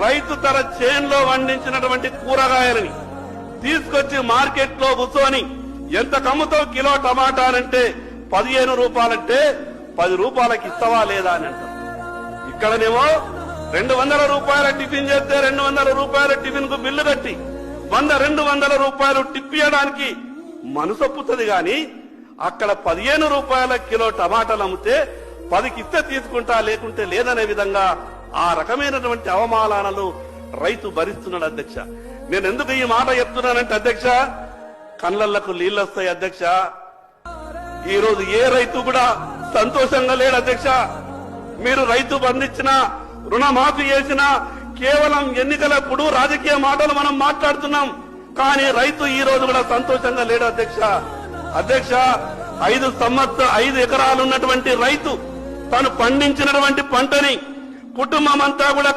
రైతు తన చేన్లో పండించినటువంటి కూరగాయలని తీసుకొచ్చి మార్కెట్ లో కూర్చొని ఎంత కమ్ముతో కిలో టమాటాలంటే 15 రూపాయలంటే 10 రూపాయలకి ఇస్తావా లేదా అని అంటారు. ఇక్కడనేమో 200 రూపాయల టిఫిన్ చేస్తే 200 రూపాయల టిఫిన్ కు బిల్లు కట్టి 100-200 రూపాయలు టిప్పియడానికి మనసొప్పుతుంది గాని అక్కడ 15 రూపాయల కిలో టమాటాలు అమ్మితే 10కి ఇస్తే తీసుకుంటా లేకుంటే లేదనే విధంగా ఆ రకమైనటువంటి అవమానాలను రైతు భరిస్తున్నాడు అధ్యక్ష. నేను ఎందుకు ఈ మాట చెప్తున్నానంటే అధ్యక్ష, కళ్ళకు నీళ్ళొస్తాయి అధ్యక్ష. ఈ రోజు ఏ రైతు కూడా సంతోషంగా లేడు అధ్యక్ష. మీరు రైతు బంధించిన రుణమాఫీ చేసిన కేవలం ఎన్నికలప్పుడు రాజకీయ మాటలు మనం మాట్లాడుతున్నాం, కానీ రైతు ఈ రోజు కూడా సంతోషంగా లేడు అధ్యక్ష. అధ్యక్ష 5 ఎకరాలు ఉన్నటువంటి రైతు తను పండించినటువంటి పంటని కుటుంబం అంతా కూడా